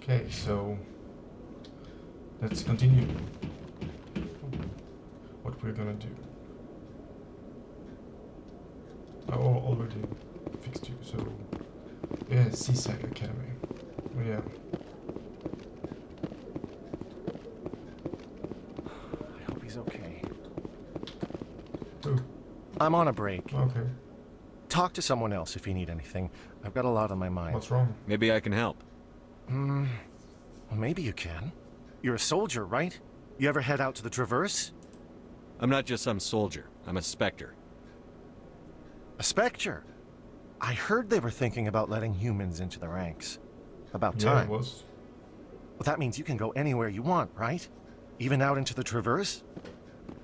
Okay, so let's continue what we're gonna do. I already fixed you, so yeah, CSAC Academy. Oh, yeah. I hope he's okay. Ooh. I'm on a break. Okay. Talk to someone else if you need anything. I've got a lot on my mind. What's wrong? Maybe I can help. Well, maybe you can. You're a soldier, right? You ever head out to the Traverse? I'm not just some soldier. I'm a Spectre. A Spectre? I heard they were thinking about letting humans into the ranks. About time. Yeah, it was. Well, that means you can go anywhere you want, right? Even out into the Traverse?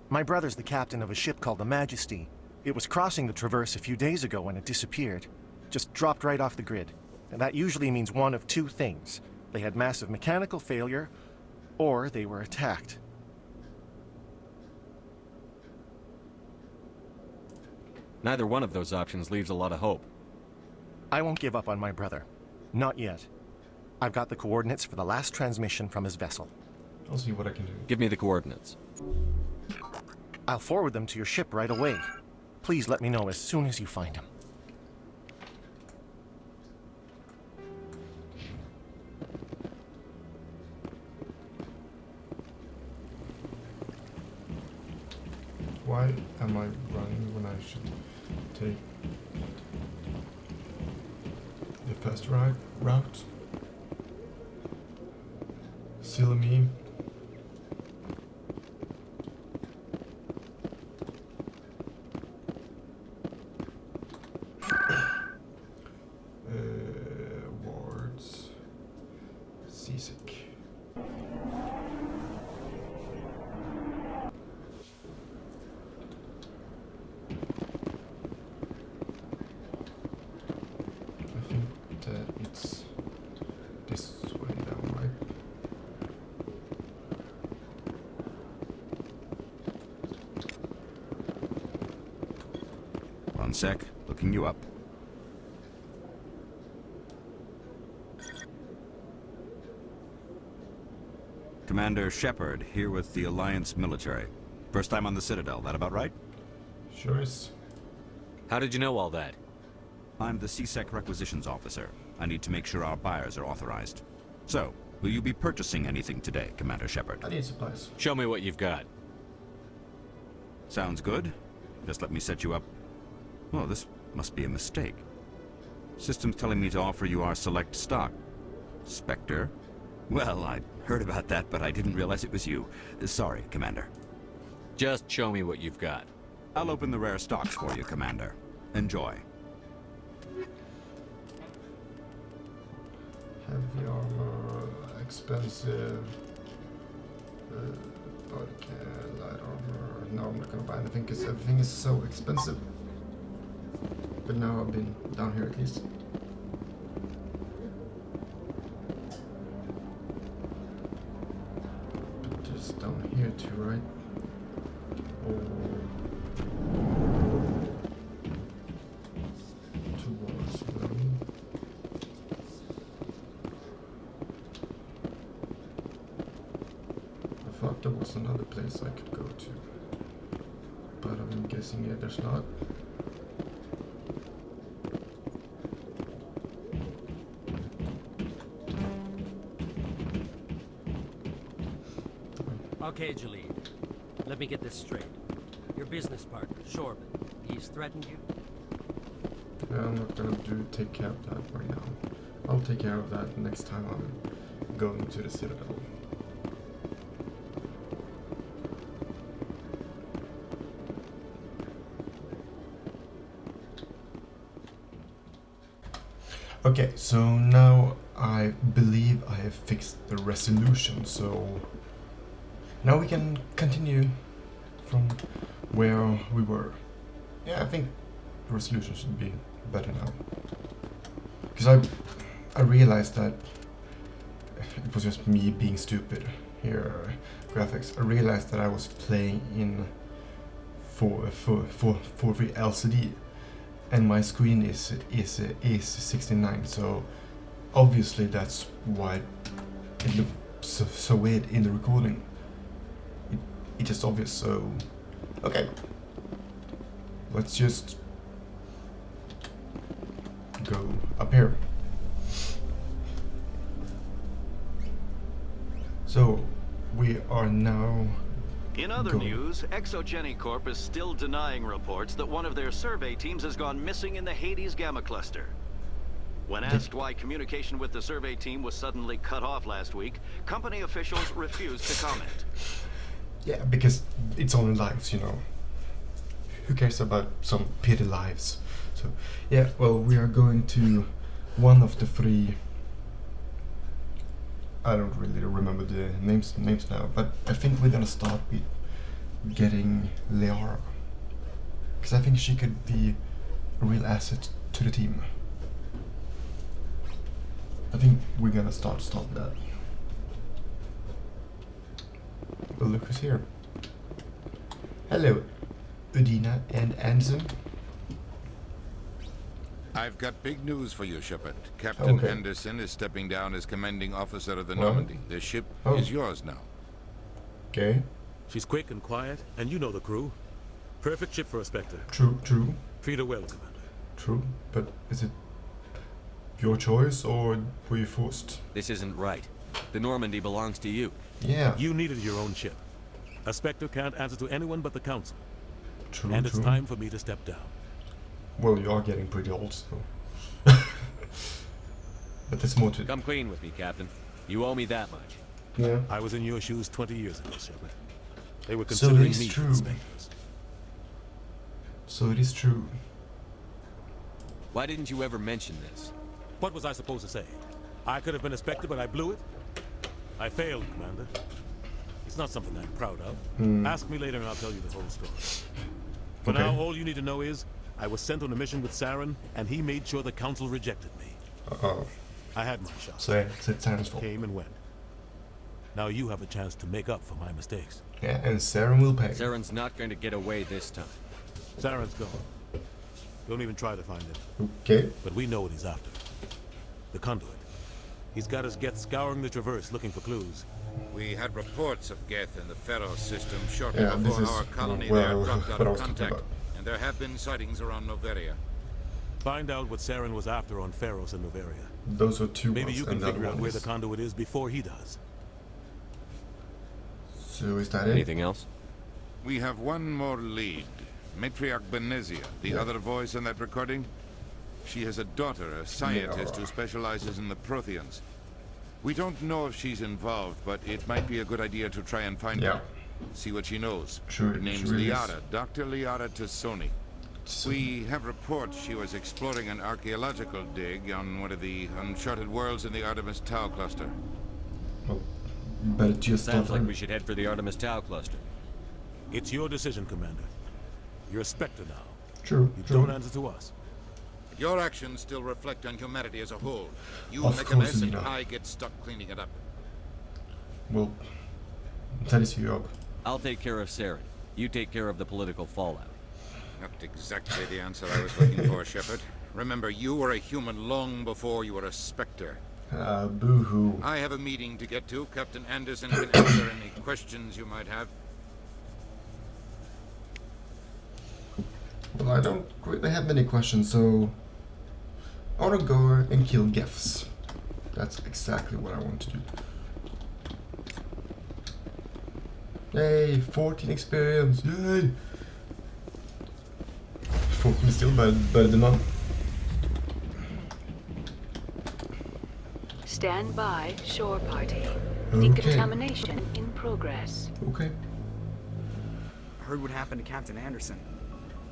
My brother's the captain of a ship called the Majesty. It was crossing the Traverse a few days ago when it disappeared. Just dropped right off the grid. And that usually means one of two things. They had massive mechanical failure, or they were attacked. Neither one of those options leaves a lot of hope. I won't give up on my brother. Not yet. I've got the coordinates for the last transmission from his vessel. I'll see what I can do. Give me the coordinates. I'll forward them to your ship right away. Please let me know as soon as you find them. Why am I running when I should take the fast route? Silly me. Wards. Seasick. It's this way down, right? One sec, looking you up. Commander Sheppard, here with the Alliance military. First time on the Citadel, that about right? Sure is. How did you know all that? I'm the CSEC requisitions officer. I need to make sure our buyers are authorized. So, will you be purchasing anything today, Commander Sheppard? I need supplies. Show me what you've got. Sounds good. Just let me set you up. Oh, this must be a mistake. System's telling me to offer you our select stock. Spectre? Well, I heard about that, but I didn't realize it was you. Sorry, Commander. Just show me what you've got. I'll open the rare stocks for you, Commander. Enjoy. Heavy armor, expensive. Body care, light armor. No, I'm not gonna buy anything because everything is so expensive. But now I've been down here at least. But there's down here too, right? Towards them. I thought there was another place I could go to, but I'm guessing there's not. Okay, Jalid. Let me get this straight. Your business partner, Shorban, he's threatened you? Yeah, I'm not gonna take care of that right now. I'll take care of that next time I'm going to the Citadel. Okay, so now I believe I have fixed the resolution, so now we can continue from where we were. Yeah, I think the resolution should be better now. Because I realized that it was just me being stupid. here, graphics. I realized that I was playing in 4:3 LCD, and my screen is 69. So obviously that's why it looks so weird in the recording. It's just obvious. So okay, let's just go up here. So we are now. In other Go. news, Exogeny Corp is still denying reports that one of their survey teams has gone missing in the Hades Gamma Cluster. When asked why communication with the survey team was suddenly cut off last week, company officials refused to comment. Yeah, because it's only lives, you know. Who cares about some petty lives? So yeah, well, we are going to one of the 3. I don't really remember the names now, but I think we're gonna start with getting Liara, because I think she could be a real asset to the team. I think we're gonna start that. Well, look who's here. Hello, Udina and Anson. I've got big news for you, Sheppard. Captain Okay. Anderson is stepping down as commanding officer of the What? Normandy. The ship is yours now. Okay, She's quick and quiet, and you know the crew. Perfect ship for a Spectre. true, Treat her well, Commander. true. But is it your choice or were you forced? This isn't right. The Normandy belongs to you. Yeah, You needed your own ship. A Spectre can't answer to anyone but the Council. true, And it's true. time for me to step down. Well, you are getting pretty old, so. But there's more to it. Come clean with me, Captain. You owe me that much. Yeah. I was in your shoes 20 years ago, Sheppard. They were So considering it's me true. for the Spectres. So it is true. Why didn't you ever mention this? What was I supposed to say? I could have been a Spectre, but I blew it? I failed, Commander. It's not something I'm proud of. Ask me later and I'll tell you the whole story. For Okay. now, all you need to know is, I was sent on a mission with Saren, and he made sure the Council rejected me. Uh-oh. I had my shot. So it's Saren's fault. Came and went. Now you have a chance to make up for my mistakes. Yeah, and Saren will pay. Saren's not going to get away this time. Saren's gone. Don't even try to find him. Okay. But we know what he's after. The conduit. He's got us Geth scouring the Traverse looking for clues. We had reports of Geth in the Pharaoh system shortly Yeah, this before is our colony what there I was- dropped out what I of was talking contact. about. And there have been sightings around Noveria. Find out what Saren was after on Pharos and Noveria. Those are two Maybe ones, you can and the other figure out one where the is. conduit is before he does. So is that it? Anything else? We have one more lead. Matriarch Benezia, the Yeah. other voice in that recording. She has a daughter, a scientist Yeah. who specializes in the Protheans. We don't know if she's involved, but it might be a good idea to try and find Yeah. her. See what she knows. Sure, Her name's she really is. Liara, Dr. Liara Tassoni. So- We have reports she was exploring an archaeological dig on one of the uncharted worlds in the Artemis Tau cluster. Well, better just Sounds start like we should head for the Artemis Tau cluster. It's your decision, Commander. You're a Spectre now. True, You true. don't answer to us. Your actions still reflect on humanity as a whole. You Of make a course, mess and Lina. I get stuck cleaning it up. Well, that is your job. I'll take care of Saren. You take care of the political fallout. Not exactly the answer I was looking for, Sheppard. Remember, you were a human long before you were a Spectre. Boo-hoo. I have a meeting to get to. Captain Anderson can answer any questions you might have. Well, I don't really have many questions, so I want to go and kill Geths. That's exactly what I want to do. Yay, 14 experience, yay! 14 is still better than none. Stand by, shore party. Okay. Decontamination in progress. Okay. Heard what happened to Captain Anderson.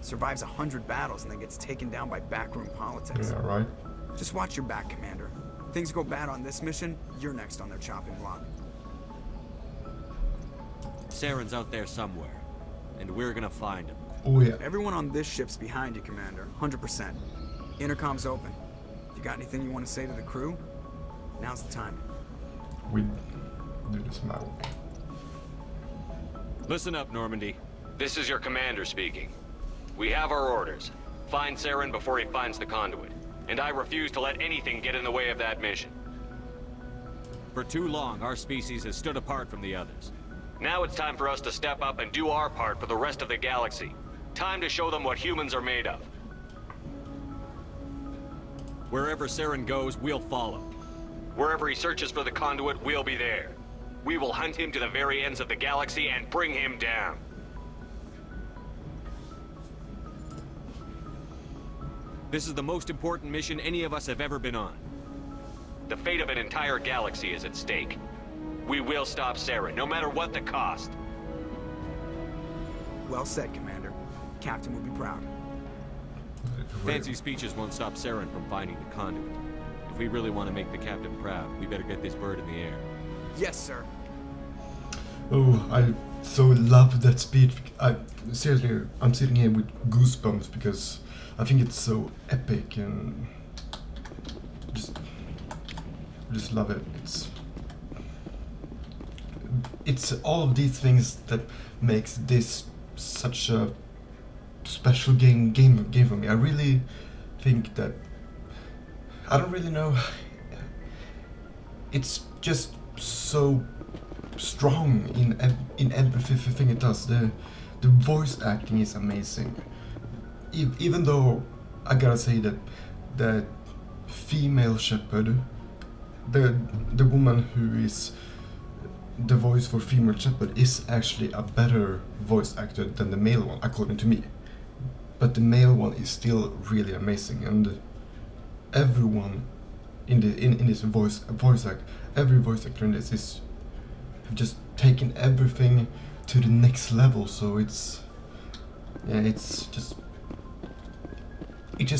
Survives 100 battles and then gets taken down by backroom politics. Yeah, right. Just watch your back, Commander. Things go bad on this mission, you're next on their chopping block. Saren's out there somewhere, and we're gonna find him. Oh yeah. Everyone on this ship's behind you, Commander. 100%. Intercom's open. You got anything you want to say to the crew? Now's the time. We do this my way. Listen up, Normandy. This is your commander speaking. We have our orders. Find Saren before he finds the conduit. And I refuse to let anything get in the way of that mission. For too long, our species has stood apart from the others. Now it's time for us to step up and do our part for the rest of the galaxy. Time to show them what humans are made of. Wherever Saren goes, we'll follow. Wherever he searches for the conduit, we'll be there. We will hunt him to the very ends of the galaxy and bring him down. This is the most important mission any of us have ever been on. The fate of an entire galaxy is at stake. We will stop Saren, no matter what the cost. Well said, Commander. Captain will be proud. Fancy speeches won't stop Saren from finding the conduit. If we really want to make the captain proud, we better get this bird in the air. Yes, sir. Oh, I so love that speech. Seriously, I'm sitting here with goosebumps because I think it's so epic and just love it. It's all of these things that makes this such a special game for me. I really think that I don't really know. It's just so strong in everything it does. The voice acting is amazing. Even though I gotta say that female Sheppard, the woman who is the voice for female Sheppard, is actually a better voice actor than the male one, according to me. But the male one is still really amazing, and everyone in this voice act, every voice actor in this is have just taken everything to the next level. So it's just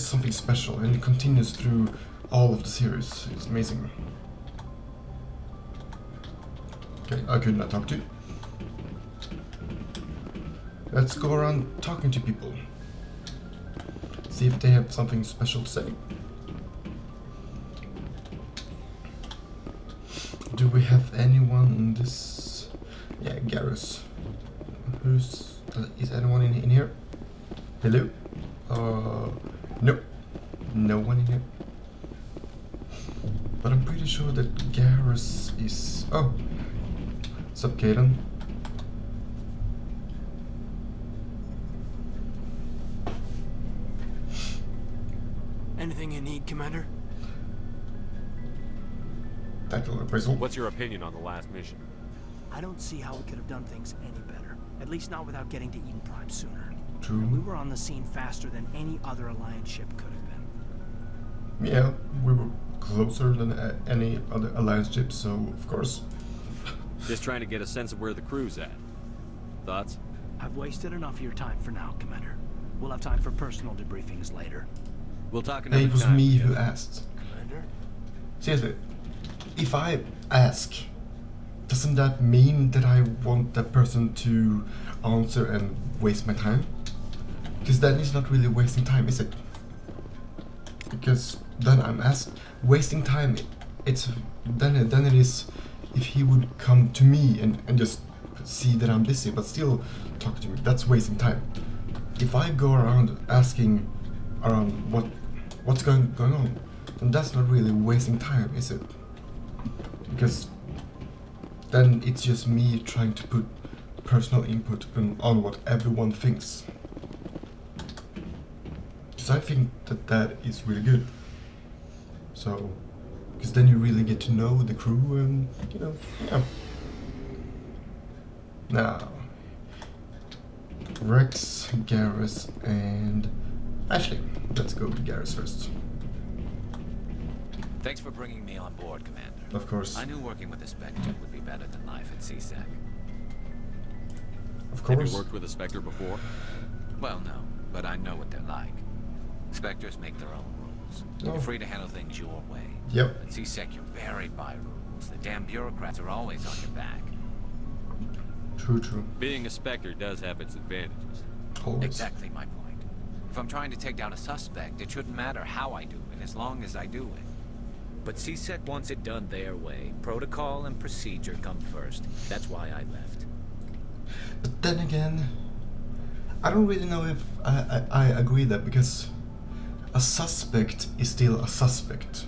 something special, and it continues through all of the series. It's amazing. Okay, I could not talk to. Let's go around talking to people. See if they have something special to say. Do we have anyone in this? Yeah, Garrus. Is anyone in here? Hello? Nope. No one in here. But I'm pretty sure that Garrus is... Oh. What's up, Caden? Anything you need, Commander? Tactical appraisal. What's your opinion on the last mission? I don't see how we could have done things any better. At least not without getting to Eden Prime sooner. True. And we were on the scene faster than any other Alliance ship could have been. Yeah, we were closer than any other Alliance ship, so of course. Just trying to get a sense of where the crew's at. Thoughts? I've wasted enough of your time for now, Commander. We'll have time for personal debriefings later. We'll talk another time. It was me who asked. Commander? Seriously, if I ask, doesn't that mean that I want that person to answer and waste my time? Because then it's not really wasting time, is it? Because then I'm wasting time. Then it is if he would come to me and just see that I'm busy, but still talk to me. That's wasting time. If I go around asking around what's going on, then that's not really wasting time, is it? Because then it's just me trying to put personal input on what everyone thinks. Because I think that is really good. So, because then you really get to know the crew and, yeah. Now, Rex, Garrus, and Ashley. Let's go with Garrus first. Thanks for bringing me on board, Commander. Of course. I knew working with a Spectre would be better than life at CSEC. Of course. Have you worked with a Spectre before? Well, no, but I know what they're like. Spectres make their own rules. Oh. You're free to handle things your way. Yep. At CSEC, you're buried by rules. The damn bureaucrats are always on your back. True. Being a Spectre does have its advantages. Always. Exactly my point. If I'm trying to take down a suspect, it shouldn't matter how I do it, as long as I do it. But CSEC wants it done their way. Protocol and procedure come first. That's why I left. But then again, I don't really know if I agree that, because a suspect is still a suspect.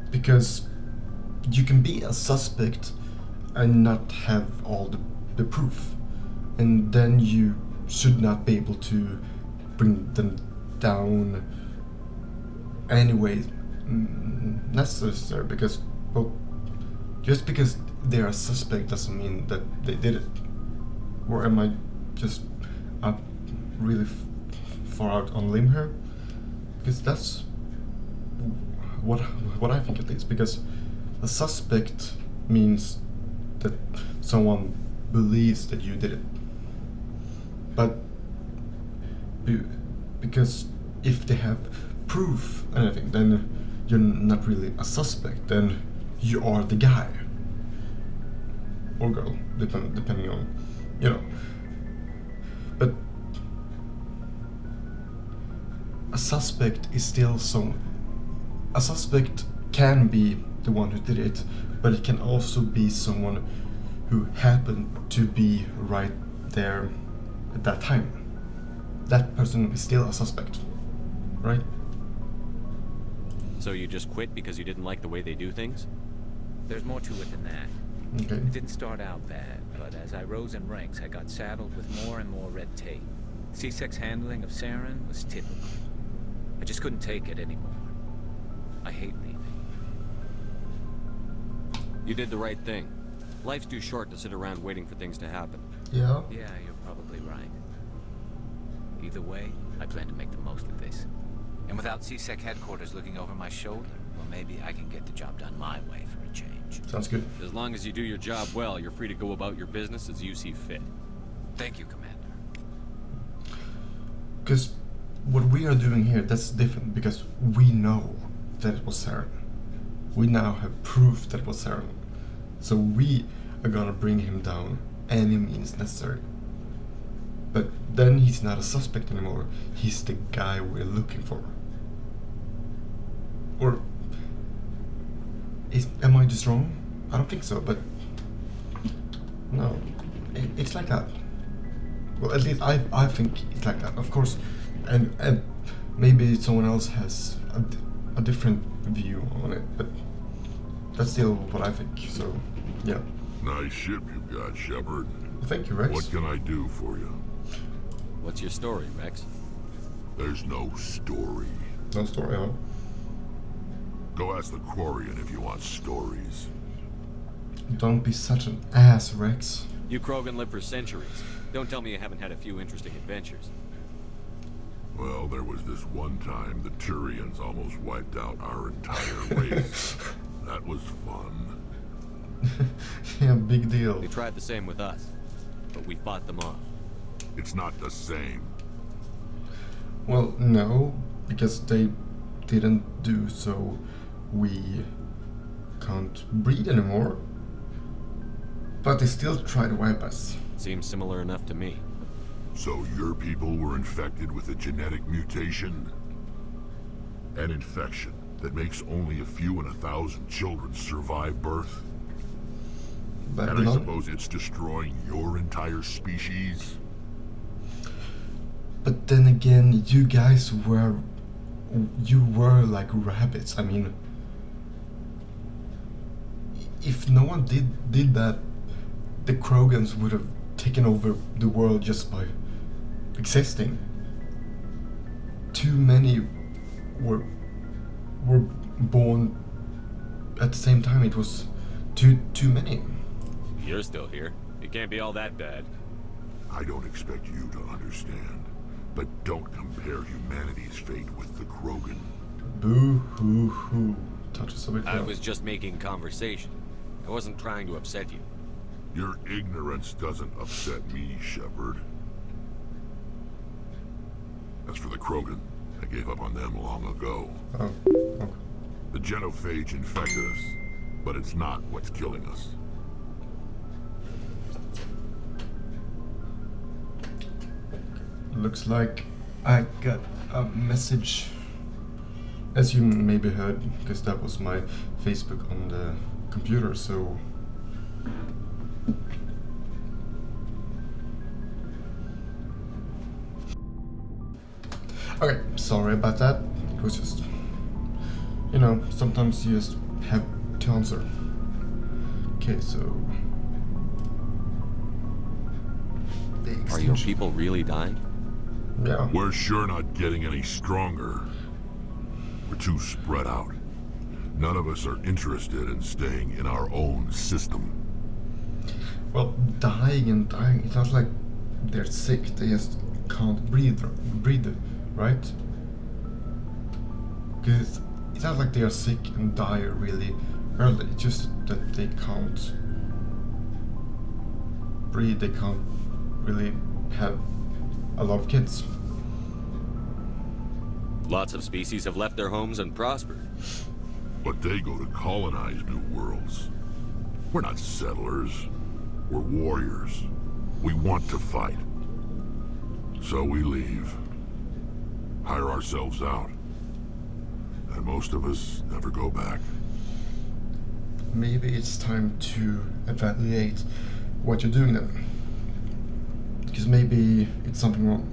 Because you can be a suspect and not have all the proof, and then you should not be able to bring them down anyway necessary, because, well, just because they're a suspect doesn't mean that they did it. Or am I just really far out on limb here? Because that's what I think, at least, because a suspect means that someone believes that you did it. But because if they have proof and everything, then you're not really a suspect, then you are the guy or girl, depending on, you know. But a suspect is still a suspect can be the one who did it, but it can also be someone who happened to be right there at that time. That person is still a suspect, right? So you just quit because you didn't like the way they do things? There's more to it than that. Okay. It didn't start out bad, but as I rose in ranks, I got saddled with more and more red tape. C-Sec's handling of Saren was typical. I just couldn't take it anymore. I hate leaving. You did the right thing. Life's too short to sit around waiting for things to happen. Yeah. Yeah, you're probably right. Either way, I plan to make the most of this. And without C-Sec headquarters looking over my shoulder, well, maybe I can get the job done my way for a change. Sounds good. As long as you do your job well, you're free to go about your business as you see fit. Thank you, Commander. Because what we are doing here, that's different, because we know that it was Saren. We now have proof that it was Saren. So we are gonna bring him down any means necessary. But then he's not a suspect anymore. He's the guy we're looking for. Or am I just wrong? I don't think so, but no, it's like that. Well, at least I think it's like that. Of course, and maybe someone else has a different view on it, but that's still what I think. So, yeah. Nice ship you've got, Sheppard. Thank you, Rex. What can I do for you? What's your story, Rex? There's no story. No story, huh? Go ask the Quarian if you want stories. Don't be such an ass, Rex. You Krogan live for centuries. Don't tell me you haven't had a few interesting adventures. Well, there was this one time the Turians almost wiped out our entire race. That was fun. Yeah, big deal. They tried the same with us, but we fought them off. It's not the same. Well, no, because they didn't do so. We can't breed anymore. But they still try to wipe us. Seems similar enough to me. So your people were infected with a genetic mutation? An infection that makes only a few in 1,000 children survive birth? And I suppose it's destroying your entire species? But then again, you guys were like rabbits. I mean, if no one did that, the Krogans would have taken over the world just by existing. Too many were born at the same time. It was too many. You're still here. It can't be all that bad. I don't expect you to understand, but don't compare humanity's fate with the Krogan. Boo-hoo-hoo. Touches a bit. I was just making conversation. I wasn't trying to upset you. Your ignorance doesn't upset me, Sheppard. As for the Krogan, I gave up on them long ago. Oh, okay. The genophage infected us, but it's not what's killing us. Looks like I got a message, as you maybe heard, because that was my Facebook on the computer, so Okay, sorry about that. It was just, you know, sometimes you just have to answer. Okay, so Are your people really dying? Yeah. We're sure not getting any stronger. We're too spread out. None of us are interested in staying in our own system. Well, dying and dying, it's not like they're sick, they just can't breathe, right? Because it's not like they are sick and die really early, it's just that they can't breathe, they can't really have a lot of kids. Lots of species have left their homes and prospered. But they go to colonize new worlds. We're not settlers. We're warriors. We want to fight. So we leave. Hire ourselves out. And most of us never go back. Maybe it's time to evaluate what you're doing then. Because maybe it's something wrong.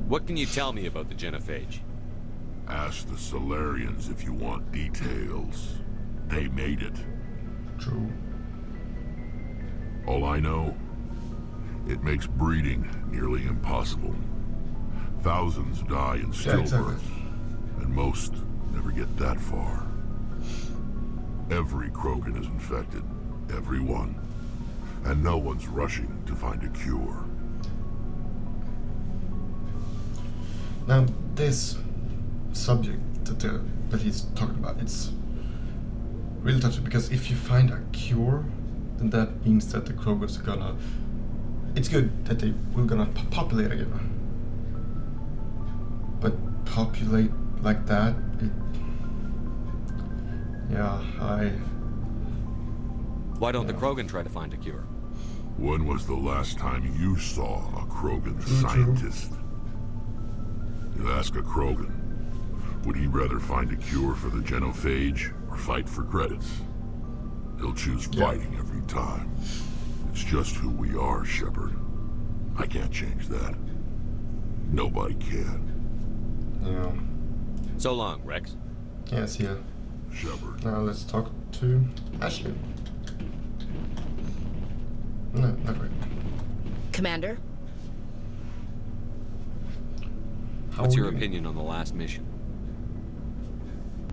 What can you tell me about the genophage? Ask the Solarians if you want details. They made it. True. All I know, it makes breeding nearly impossible. Thousands die in stillbirth, exactly. and most never get that far. Every Krogan is infected. Every one. And no one's rushing to find a cure. Now, this subject that he's talking about, it's really touching, because if you find a cure, then that means that the Krogans are gonna... It's good that they will gonna populate again. But populate like that, Why don't the Krogan try to find a cure? When was the last time you saw a Krogan scientist? You ask a Krogan, would he rather find a cure for the genophage or fight for credits? He'll choose fighting every time. It's just who we are, Sheppard. I can't change that. Nobody can. Yeah. So long, Rex. Yes, yeah. Sheppard. Now let's talk to Ashley. No, not great. Commander? What's your opinion on the last mission?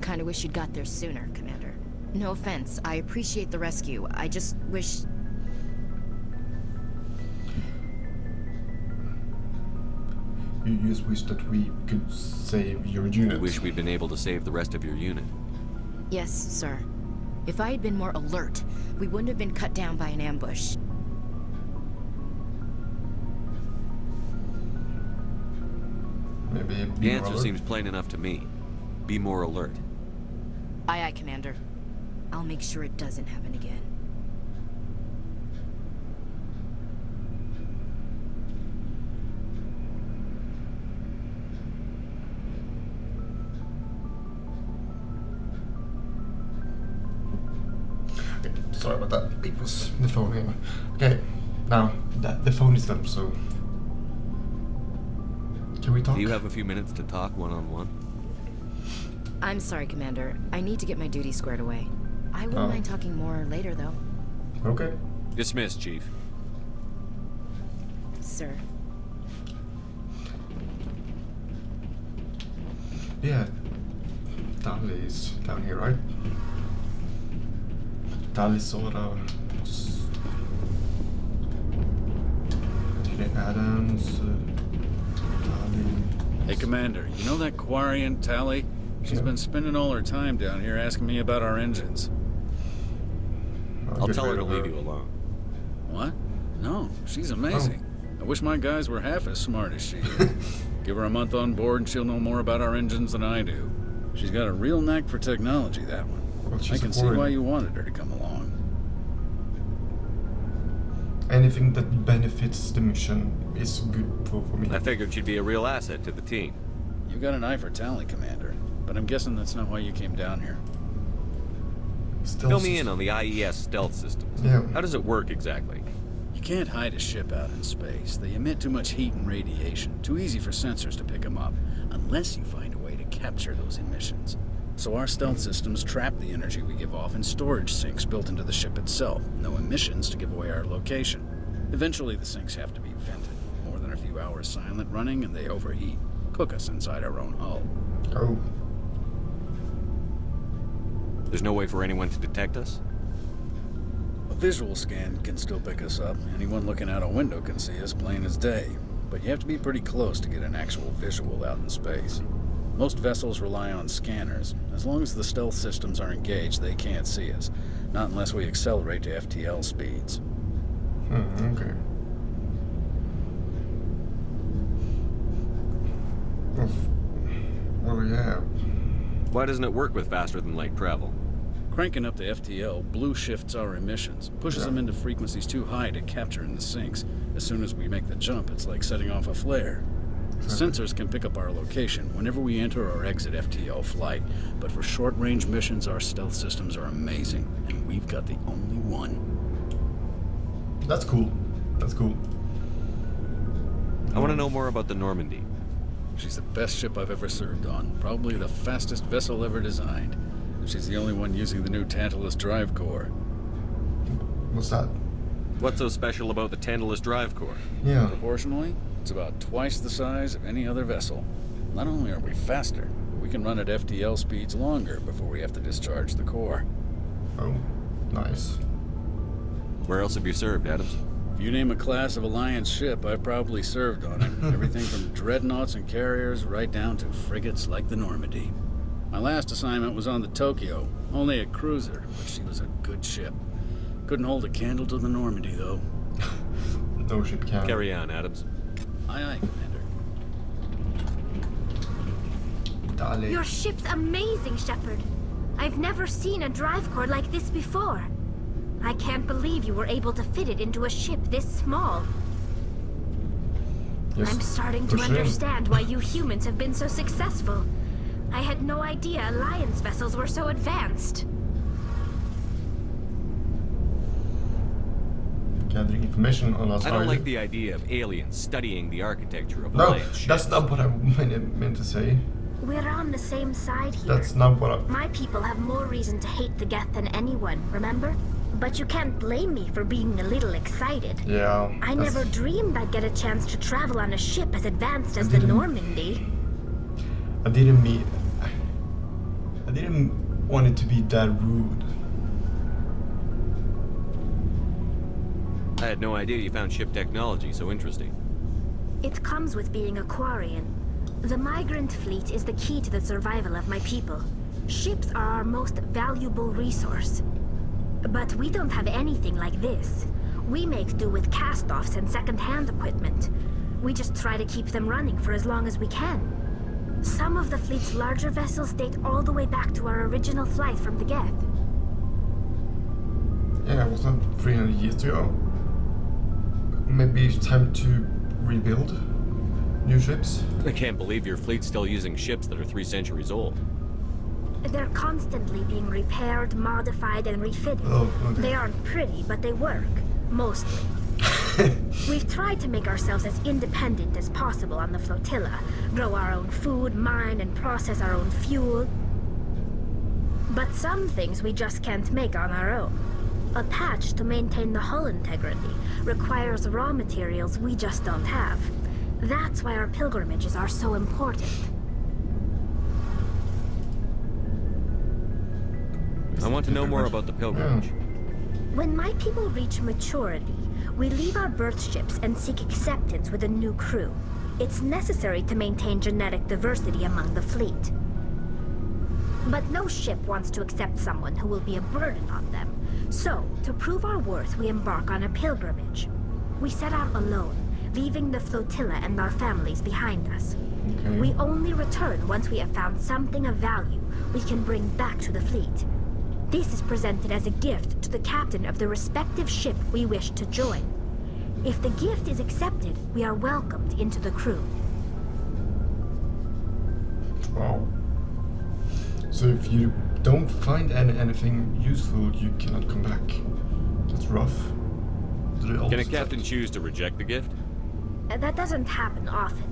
Kinda wish you'd got there sooner, Commander. No offense, I appreciate the rescue. I just wish... You just wish that we could save your unit. Wish we'd been able to save the rest of your unit. Yes, sir. If I had been more alert, we wouldn't have been cut down by an ambush. Maybe the answer seems plain enough to me. Be more alert. Aye, aye, Commander. I'll make sure it doesn't happen again. Okay, sorry about that. It was the phone here. Okay, now the phone is done, so... Can we talk? Do you have a few minutes to talk one-on-one? I'm sorry, Commander. I need to get my duty squared away. I wouldn't mind talking more later, though. Okay. Dismissed, Chief. Sir. Yeah. Dali is down here, right? Dali Sora. Adams. Hey, Commander, you know that Quarian, Tally? She's been spending all her time down here asking me about our engines. I'll tell her to leave you alone. What? No, she's amazing. I wish my guys were half as smart as she is. Give her a month on board and she'll know more about our engines than I do. She's got a real knack for technology, that one. Well, I can see why you wanted her to come along. Anything that benefits the mission is good for me. I figured she'd be a real asset to the team. You got an eye for Tally, Commander. But I'm guessing that's not why you came down here. Fill me in on the IES stealth systems. Yeah. How does it work exactly? You You can't hide a ship out in space. They emit too much heat and radiation. Too easy for sensors to pick them up, unless you find a way to capture those emissions. So our stealth systems trap the energy we give off in storage sinks built into the ship itself. No emissions to give away our location. Eventually the sinks have to be vented. More than a few hours silent running and they overheat. Cook us inside our own hull. Oh. There's no way for anyone to detect us? A visual scan can still pick us up. Anyone looking out a window can see us plain as day. But you have to be pretty close to get an actual visual out in space. Most vessels rely on scanners. As long as the stealth systems are engaged, they can't see us. Not unless we accelerate to FTL speeds. Okay. Well, yeah. Why doesn't it work with faster than light travel? Cranking up the FTL blue shifts our emissions, pushes them into frequencies too high to capture in the sinks. As soon as we make the jump, it's like setting off a flare. Sensors can pick up our location whenever we enter or exit FTL flight, but for short-range missions, our stealth systems are amazing, and we've got the only one. That's cool. That's cool. I want to know more about the Normandy. She's the best ship I've ever served on, probably the fastest vessel ever designed. And she's the only one using the new Tantalus drive core. What's that? What's so special about the Tantalus drive core? Yeah. Proportionally, it's about twice the size of any other vessel. Not only are we faster, we can run at FTL speeds longer before we have to discharge the core. Oh, nice. Where else have you served, Adams? If you name a class of Alliance ship, I've probably served on it. Everything from dreadnoughts and carriers right down to frigates like the Normandy. My last assignment was on the Tokyo, only a cruiser, but she was a good ship. Couldn't hold a candle to the Normandy, though. No ship can. Carry on, Adams. Aye, aye, Commander. Dale. Your ship's amazing, Sheppard. I've never seen a drive core like this before. I can't believe you were able to fit it into a ship this small. Yes, I'm starting to understand why you humans have been so successful. I had no idea Alliance vessels were so advanced. Gathering information on us. I don't like the idea of aliens studying the architecture of No, Alliance ships. that's not what I meant to say. We're on the same side here. That's not what I... My people have more reason to hate the Geth than anyone, remember? But you can't blame me for being a little excited. Yeah. I never dreamed I'd get a chance to travel on a ship as advanced as the Normandy. I didn't want it to be that rude. I had no idea you found ship technology so interesting. It comes with being a Quarian. The migrant fleet is the key to the survival of my people. Ships are our most valuable resource. But we don't have anything like this. We make do with cast-offs and second-hand equipment. We just try to keep them running for as long as we can. Some of the fleet's larger vessels date all the way back to our original flight from the Geth. Yeah, it wasn't 300 years ago. Maybe it's time to rebuild new ships. I can't believe your fleet's still using ships that are 3 centuries old. They're constantly being repaired, modified, and refitted. Oh, okay. They aren't pretty, but they work. Mostly. We've tried to make ourselves as independent as possible on the flotilla. Grow our own food, mine, and process our own fuel. But some things we just can't make on our own. A patch to maintain the hull integrity requires raw materials we just don't have. That's why our pilgrimages are so important. I want to know more about the pilgrimage. When my people reach maturity, we leave our birth ships and seek acceptance with a new crew. It's necessary to maintain genetic diversity among the fleet. But no ship wants to accept someone who will be a burden on them. So, to prove our worth, we embark on a pilgrimage. We set out alone, leaving the flotilla and our families behind us. Okay. We only return once we have found something of value we can bring back to the fleet. This is presented as a gift to the captain of the respective ship we wish to join. If the gift is accepted, we are welcomed into the crew. Wow. So if you don't find anything useful, you cannot come back. That's rough. So probably also Can a captain choose to reject the gift? That doesn't happen often.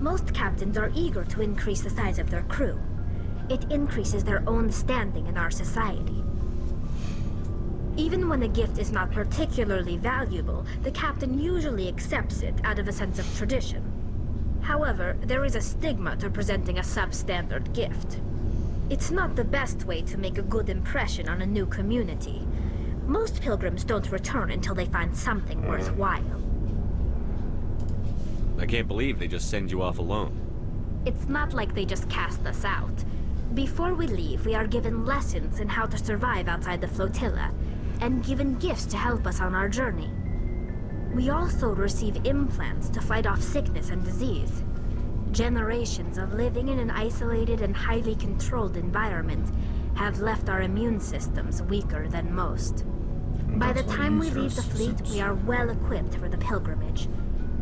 Most captains are eager to increase the size of their crew. It increases their own standing in our society. Even when a gift is not particularly valuable, the captain usually accepts it out of a sense of tradition. However, there is a stigma to presenting a substandard gift. It's not the best way to make a good impression on a new community. Most pilgrims don't return until they find something worthwhile. I can't believe they just send you off alone. It's not like they just cast us out. Before we leave, we are given lessons in how to survive outside the flotilla, and given gifts to help us on our journey. We also receive implants to fight off sickness and disease. Generations of living in an isolated and highly controlled environment have left our immune systems weaker than most. By the time we leave the fleet, we are well equipped for the pilgrimage.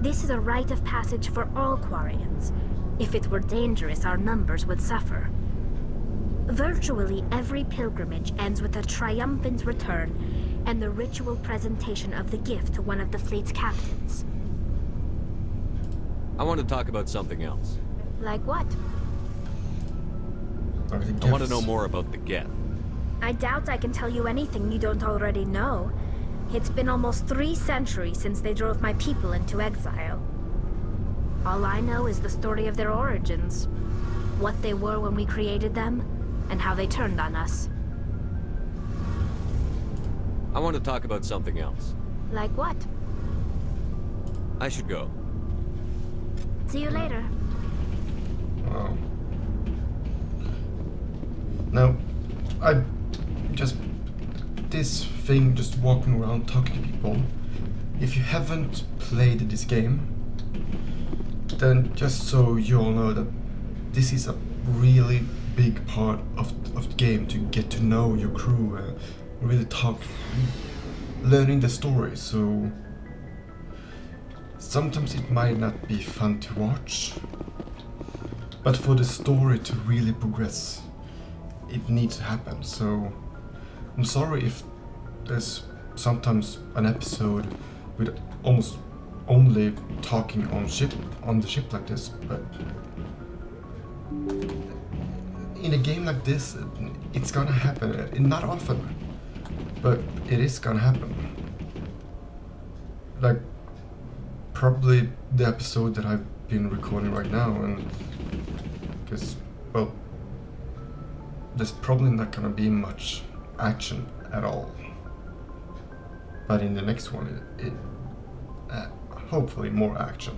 This is a rite of passage for all Quarians. If it were dangerous, our numbers would suffer. Virtually every pilgrimage ends with a triumphant return and the ritual presentation of the gift to one of the fleet's captains. I want to talk about something else. Like what? I want to know more about the Geth. I doubt I can tell you anything you don't already know. It's been almost 3 centuries since they drove my people into exile. All I know is the story of their origins. What they were when we created them, and how they turned on us. I want to talk about something else. Like what? I should go. See you later. Wow. Now, this thing, just walking around talking to people, if you haven't played this game, then just so you all know that this is a really big part of the game, to get to know your crew, really learning the story. So sometimes it might not be fun to watch, but for the story to really progress, it needs to happen. So I'm sorry if there's sometimes an episode with almost only talking on the ship like this, but in a game like this, it's gonna happen. Not often, but it is gonna happen. Like, probably the episode that I've been recording right now, and because, well, there's probably not gonna be much action at all. But in the next one, hopefully more action.